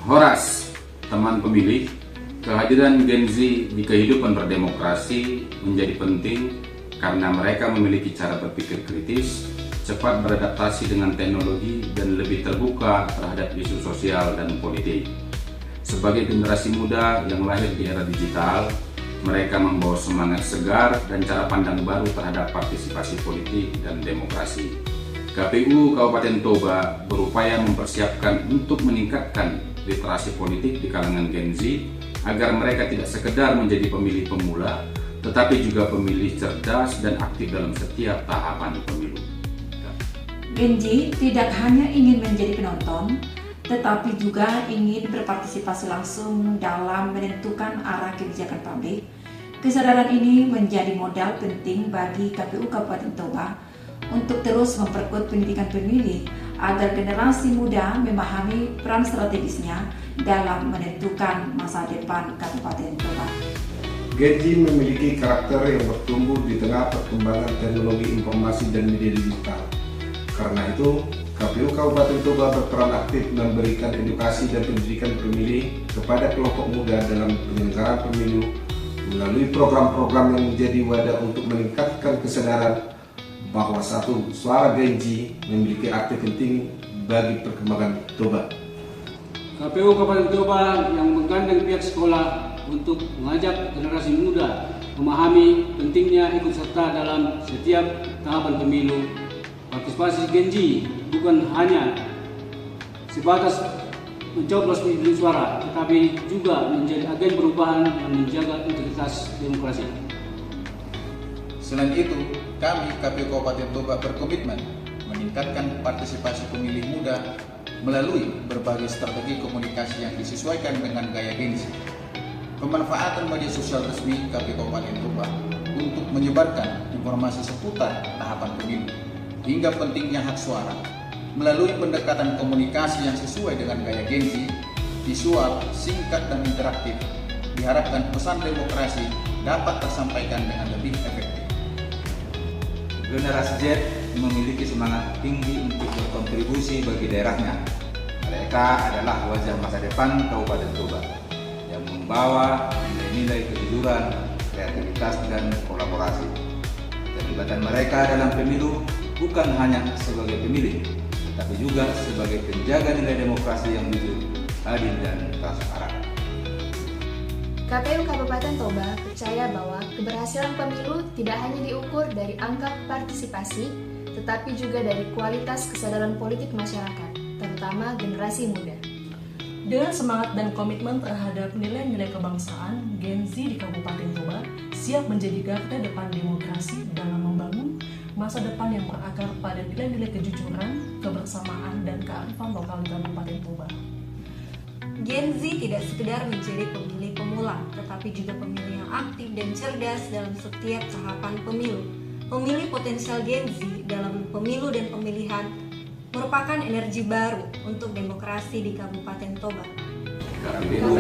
Horas, teman pemilih, kehadiran Gen Z di kehidupan berdemokrasi menjadi penting karena mereka memiliki cara berpikir kritis, cepat beradaptasi dengan teknologi, dan lebih terbuka terhadap isu sosial dan politik. Sebagai generasi muda yang lahir di era digital, mereka membawa semangat segar dan cara pandang baru terhadap partisipasi politik dan demokrasi. KPU Kabupaten Toba berupaya mempersiapkan untuk meningkatkan literasi politik di kalangan Gen Z agar mereka tidak sekedar menjadi pemilih pemula, tetapi juga pemilih cerdas dan aktif dalam setiap tahapan pemilu. Gen Z tidak hanya ingin menjadi penonton, tetapi juga ingin berpartisipasi langsung dalam menentukan arah kebijakan publik. Kesadaran ini menjadi modal penting bagi KPU Kabupaten Toba untuk terus memperkuat pendidikan pemilih agar generasi muda memahami peran strategisnya dalam menentukan masa depan Kabupaten Toba. Gen Z memiliki karakter yang bertumbuh di tengah perkembangan teknologi informasi dan media digital. Karena itu, KPU Kabupaten Toba berperan aktif memberikan edukasi dan pendidikan pemilih kepada kelompok muda dalam penyelenggaraan pemilu melalui program-program yang menjadi wadah untuk meningkatkan kesadaran bahwa satu suara Gen Z memiliki arti penting bagi perkembangan Toba. KPU Kabupaten Toba yang menggandeng pihak sekolah untuk mengajak generasi muda memahami pentingnya ikut serta dalam setiap tahapan pemilu. Partisipasi Gen Z bukan hanya sebatas mencoblos bilik suara, tetapi juga menjadi agen perubahan yang menjaga integritas demokrasi. Selain itu, kami KPU Kabupaten Toba berkomitmen meningkatkan partisipasi pemilih muda melalui berbagai strategi komunikasi yang disesuaikan dengan gaya Gen Z. Pemanfaatan media sosial resmi KPU Kabupaten Toba untuk menyebarkan informasi seputar tahapan pemilu hingga pentingnya hak suara melalui pendekatan komunikasi yang sesuai dengan gaya Gen Z, visual, singkat, dan interaktif. Diharapkan pesan demokrasi dapat tersampaikan dengan lebih efektif. Generasi Z memiliki semangat tinggi untuk berkontribusi bagi daerahnya. Mereka adalah wajah masa depan Kabupaten Toba yang membawa nilai-nilai kejujuran, kreativitas, dan kolaborasi. Keterlibatan mereka dalam pemilu bukan hanya sebagai pemilih, tetapi juga sebagai penjaga nilai demokrasi yang jujur, adil, dan transparan. KPU Kabupaten Toba percaya bahwa keberhasilan pemilu tidak hanya diukur dari angka partisipasi, tetapi juga dari kualitas kesadaran politik masyarakat, terutama generasi muda. Dengan semangat dan komitmen terhadap nilai-nilai kebangsaan, Gen Z di Kabupaten Toba siap menjadi garda depan demokrasi dalam membangun masa depan yang berakar pada nilai-nilai kejujuran, kebersamaan, dan kearifan lokal di Kabupaten Toba. Gen Z tidak sekedar menjadi pemilih pemula, tetapi juga pemilih yang aktif dan cerdas dalam setiap tahapan pemilu. Pemilih potensial Gen Z dalam pemilu dan pemilihan merupakan energi baru untuk demokrasi di Kabupaten Toba. KPU